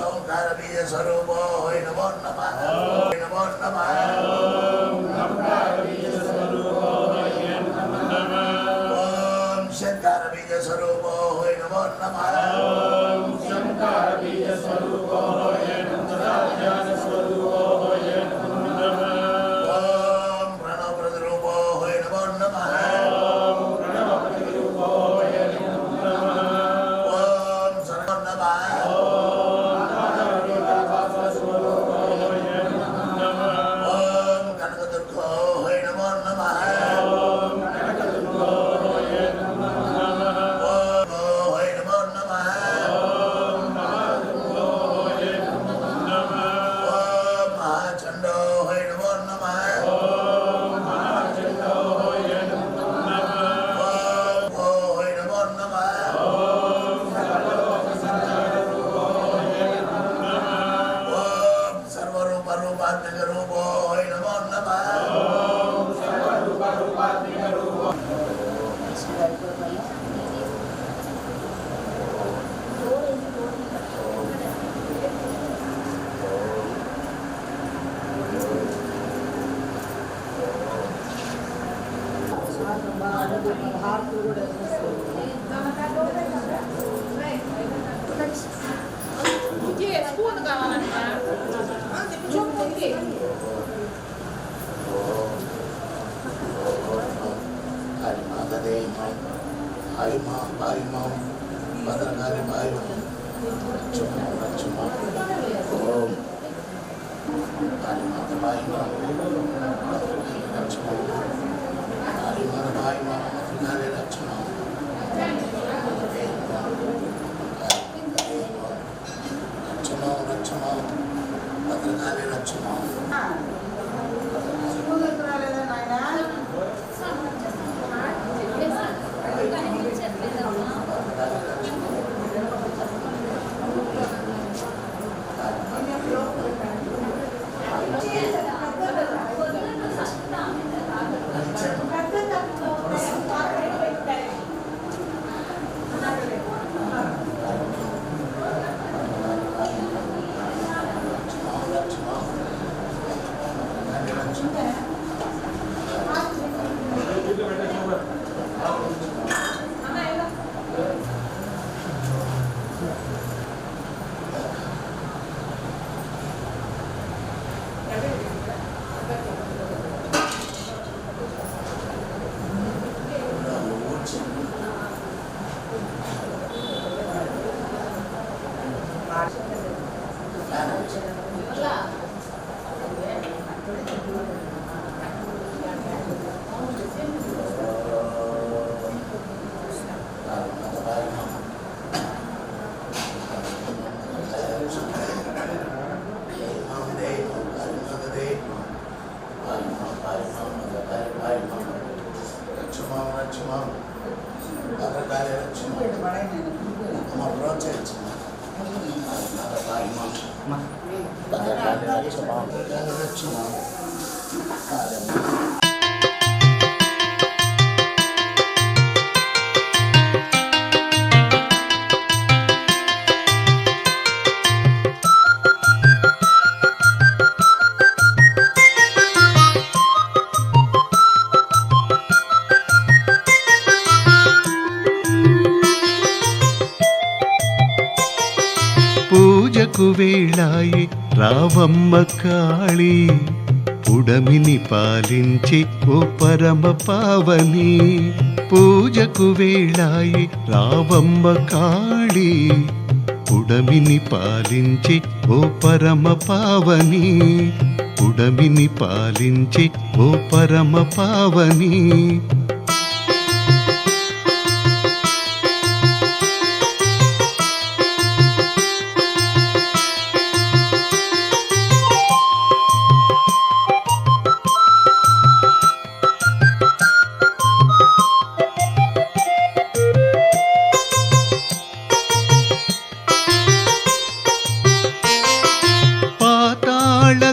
ఓంకార బీజ స్వరూపో నమో నమః నమో నమః ఓంకార బీజ స్వరూపో నమో నమః ఓం శంకర బీజ స్వరూపో నమో నమః ఓం శంకర బీజ స్వరూపో నమో జ్ఞాన స్వరూపో నమో నమః ఓం ప్రణవ ప్రతిరూపో నమో నమః ఓం ప్రణవ ప్రతిరూపో నమో నమః ఓం సర్వ నమః పూజకు వేళాయి రావమ్మ కాళీ, పుడమిని పాలించి ఓ పరమ పావని. పూజకు వేళాయి రావమ్మ కాళీ, పుడమిని పాలించి ఓ పరమ పావని. పుడమిని పాలించి ఓ పరమ పావని.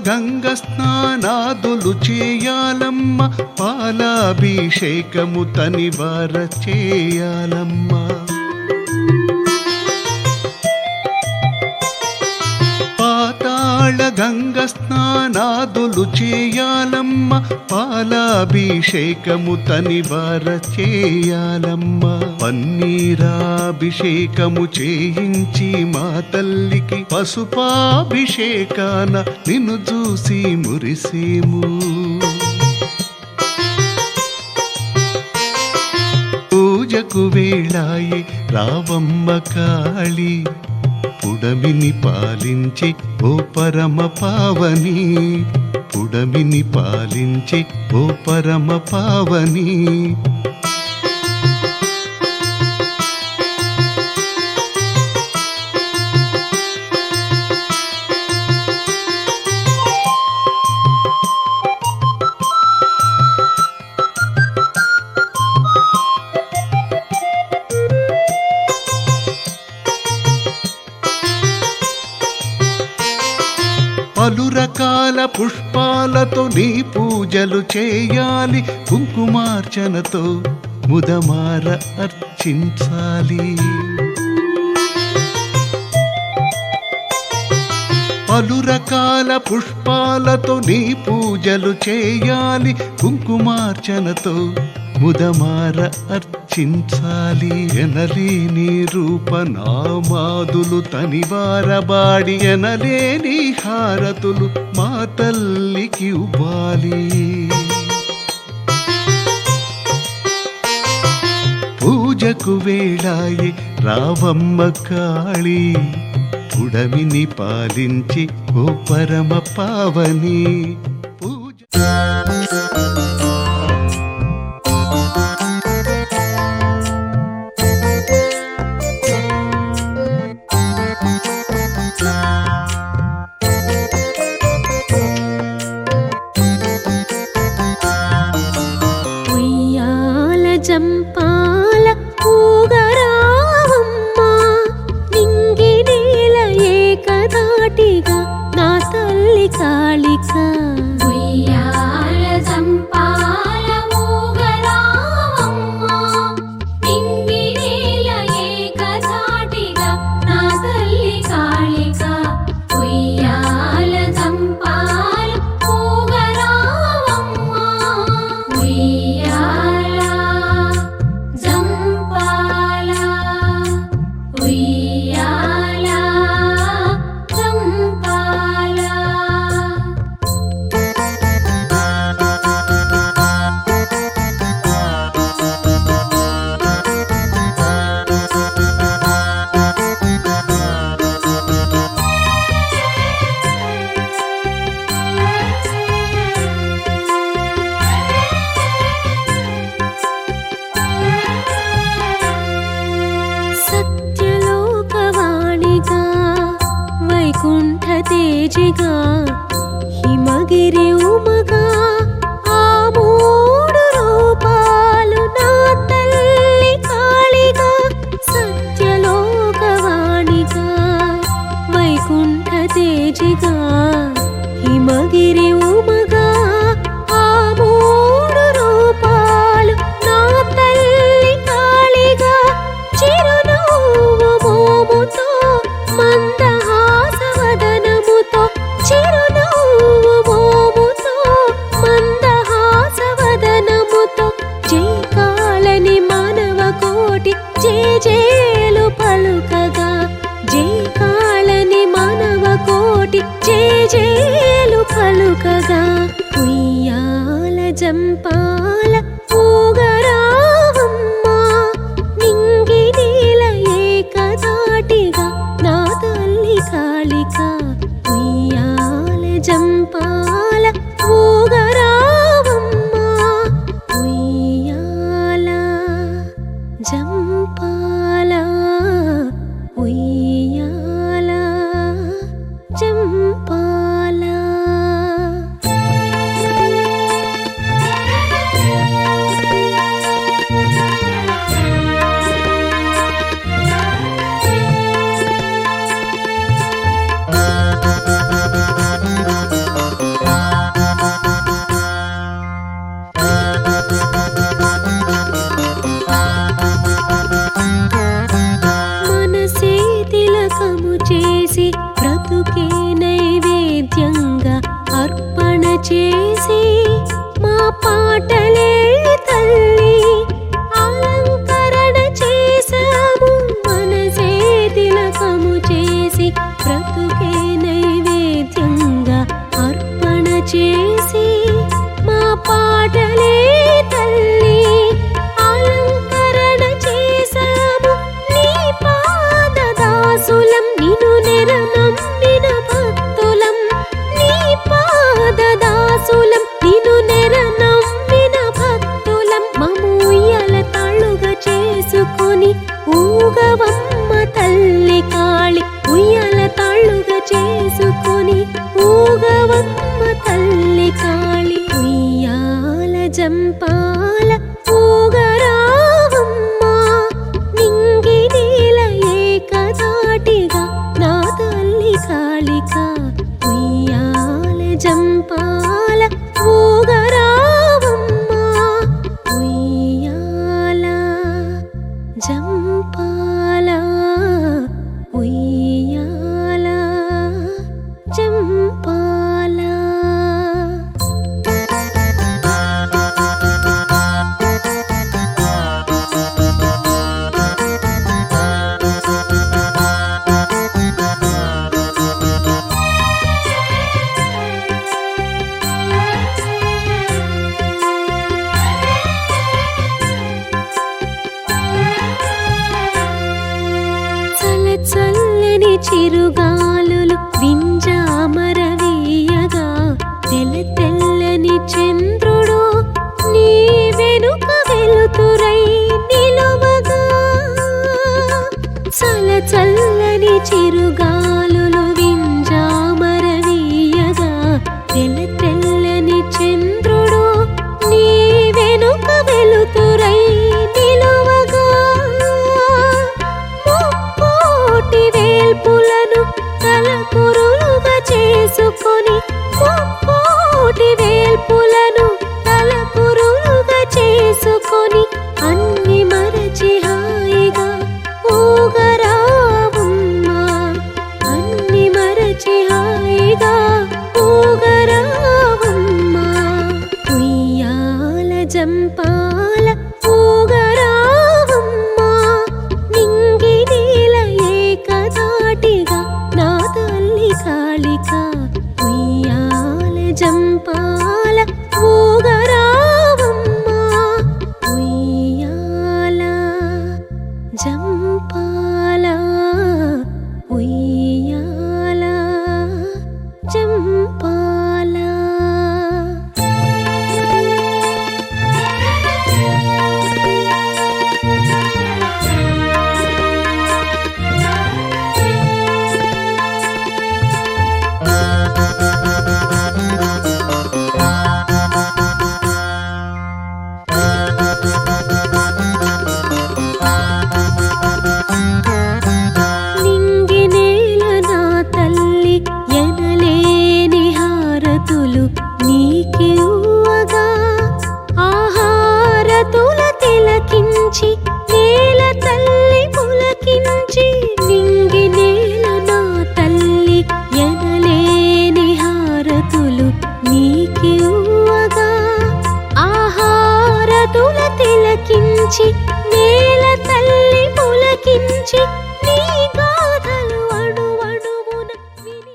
గంగ స్నానాదులు చేయాలమ్మ, పాలాభిషేకము తనివార చేయాలమ్మ. గంగ స్నానాదులు చేయాలమ్మ, పాలాభిషేకము తనివార చేయాలమ్మ. పన్నీరాభిషేకము చేయించి మా తల్లికి పసుపాభిషేకాన నిన్ను చూసి మురిసేము. పూజకు వేళాయి రావమ్మ కాళీ, పుడమిని పాలించి ఓ పరమ పావని, పుడమిని పాలించి ఓ పరమ పావని. పలు రకాల పుష్పాలతో నీ పూజలు చేయాలి, కుంకుమార్చనతో ముదమార అర్చించాలి. పలు రకాల పుష్పాలతో నీ పూజలు చేయాలి, కుంకుమార్చనతో ముదమార అర్చించాలి. ఎనలేని రూపనామాదులు తనివారబాడి, ఎనలేని హారతులు మా తల్లికి ఇవ్వాలి. పూజకు వేళాయి రావమ్మ కాళీ, పుడమిని పాలించి ఓ పరమ పావని. పూజ జంపాల ఊగరావమ్మ, నింగి నేల ఏకధాటిగా నా తల్లి కాళిక. ఉయ్యాల జంపాల ఊగరావమ్మ, నింగి నేల ఏకధాటిగా నా తల్లి కాళిక. ఉయ్యాల జంపాల ఊగరావమ్మ, ఉయ్యాల జంపాల ఉయ్యాల జంపాల. సత్యలోకవాణిగా వైకుంఠ తేజిగా హిమగిరి ఉమగా ఆ మూడు రూపాలు నా తల్లి కాళిగా. సత్యలోకవాణిగా వైకుంఠ తేజిగా హిమగిరి ఉమగా ఆ మూడు రూపాలు నా తల్లి కాళిగా. చిరునవ్వు మోముతో మందహాసవదనముతో, చిరునవ్వు మోముతో మందహాసవదనముతో, జై కాళని మానవ కోటి జేజేలు పలుకగా, జై కాళని మానవ కోటి జేజేలు పలుకగా. ఉయ్యాల జంపాల ఊగరావమ్మ, నింగి నేల ఏకధాటిగా నా తల్లి కాళిక. ఉయ్యాల జంపాల ఊగరావమ్మ, ఉయ్యాల జంపాల ఉయ్యాల జంపాల. మనసే తిలకము చేసి బ్రతుకే నైవేద్యం చేసి మా పాటలే తల్లి అలంకరణ చేశాము మనసే తిలకము చేసి బ్రతుకే నైవేద్యంగా అర్పణ చేసి మా పాటలే తల్లి అలంకరణ చేశాము నీ పాదదాసులం నిన్ను నెరనమ్మిన భక్తులం నీ పాదదాసులం నిన్ను నెరనమ్మిన భక్తులం మము ఉయ్యాల తాళుగా చేసుకొని ఊగవమ్మ తల్లి కాళి ఉయ్యాల తాళుగా చేసుకొని ఊగవమ్మ తల్లి కాళి ఉయ్యాల జంపాల ఊగరావమ్మ నింగి నీల ఏకదాటిగా నా తల్లి కాళిక ఉయ్యాల జంపాల ఊగరావమ్మ ఉయ్యాల జంపాల ఉయ్యాల జంపాల చల్లని చిరుగాలులు వింజామరవీయగా తెల్లని చంద్రుడు నీ వెనుక వెలుతురై నిలువగా చల్లని చిరుగాలులు వింజామరవీయగా తెల్లని చంద్రుడు నీ వెనుక వెలుతురై నిలువగా ముక్కోటి వేల్పులను తలకురులుగా చేసుకొని ముక్కోటి వేల్పులను తలకురులుగా చేసుకొని అన్ని మరచి హాయిగా ఊగరావమ్మా అన్ని మరచి హాయిగా ఊగరావమ్మా ఉయ్యాల జంపాల ఊగరావమ్మా నింగి నీల ఏకదాటిగా నా తల్లి కాళిక ఉయ్యాల జంపాల ఊగరావమ్మా ఉయ్యాల జంపాల ఉయ్యాల జంపాల నింగి నేల నా తల్లి ఎనలేని హారతులు నీకివ్వగా ఆహారతుల తిలకించి నేల తల్లి పులకించి నింగి నేల నా తల్లి ఎనలేని హారతులు నీకివ్వగా ఆహారతుల తిలకించి నేల తల్లి పులకించి నీ గాథలు అణువణువున విని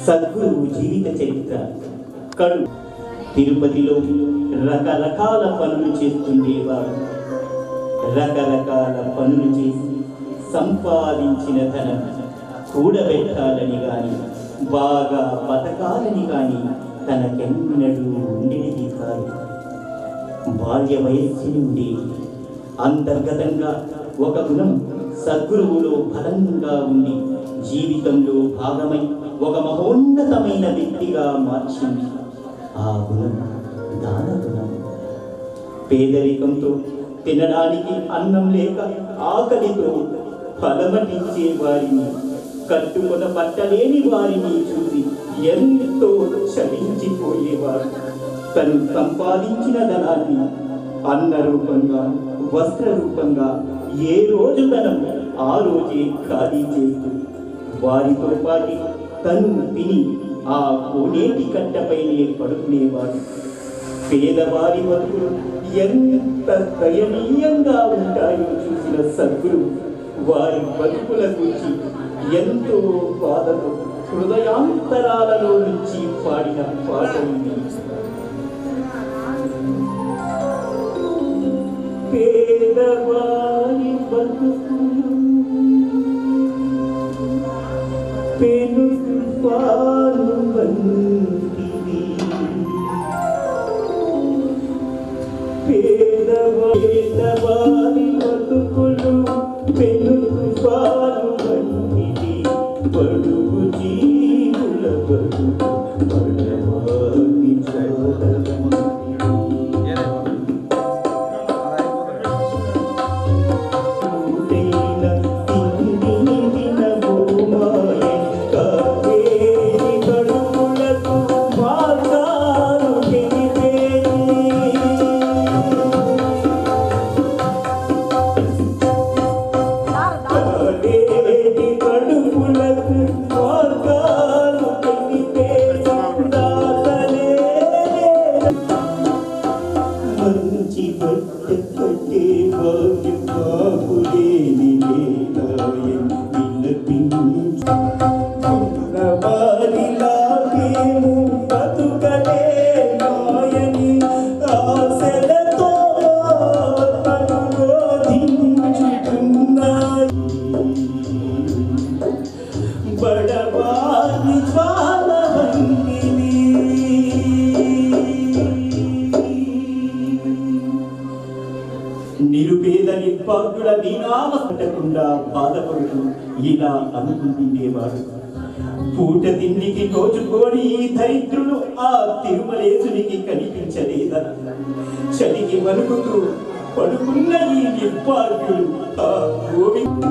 సద్గురువు జీవిత చరిత్ర కడు. తిరుపతిలో రకరకాల పనులు చేస్తుండేవారు. రకరకాల పనులు చేసి సంపాదించిన ధనం కూడబెట్టాలని గాని బాగా బతకాలని గాని తనకెన్నడూ ఉండేది కాదు. బాల్య వయస్సు నుండి అంతర్గతంగా ఒక గుణం సద్గురువులో బలంగా ఉండి జీవితంలో భాగమై ఒక మహోన్నతమైన వ్యక్తిగా మార్చింది. ఆ గుణం దాన గుణం. పేదరికంతో తినడానికి అన్నం లేక ఆకలితో ఫలమటించే వారిని, కట్టుకొన పట్టలేని వారిని చూసి ఎంతో చలించిపోయేవారు. తను సంపాదించిన ధనాన్ని అన్న రూపంగా, వస్త్ర రూపంగా ఏ రోజు తను ఆ రోజే ఖాళీ చేస్తూ వారితో పాటు తను తిని ఆ కోనేటి కట్టపైనే పడుకునేవాడు. పేదవారి బతుకులు ఎంత దయనీయంగా ఉంటాయో చూసిన సద్గురు వారి బతుకుల గురించి ఎంతో బాధతో హృదయాంతరాలలో నుంచి పాడిన పాట ఉంది. పేదవారి బతుకులు పెను తుఫాను వంటివి, పేదవారి బతుకులు పెను తుఫాను వంటివి, పడుగు జీవుల బతుకు పడవాని చోదరమా. నిరుపేద నిర్భాగ్యుల దీనావస్థకుండా బాధపడుతూ ఇలా అనుకుంటుండేవాడు. పూట తిండికి దోచుకొని ఈ దరిద్రులు ఆ తిరుమలేశునికి కనిపించలేదా? చలికి వణుకుతూ పడుకున్న ఈ నిర్భాగ్యులు ఆ గోవింద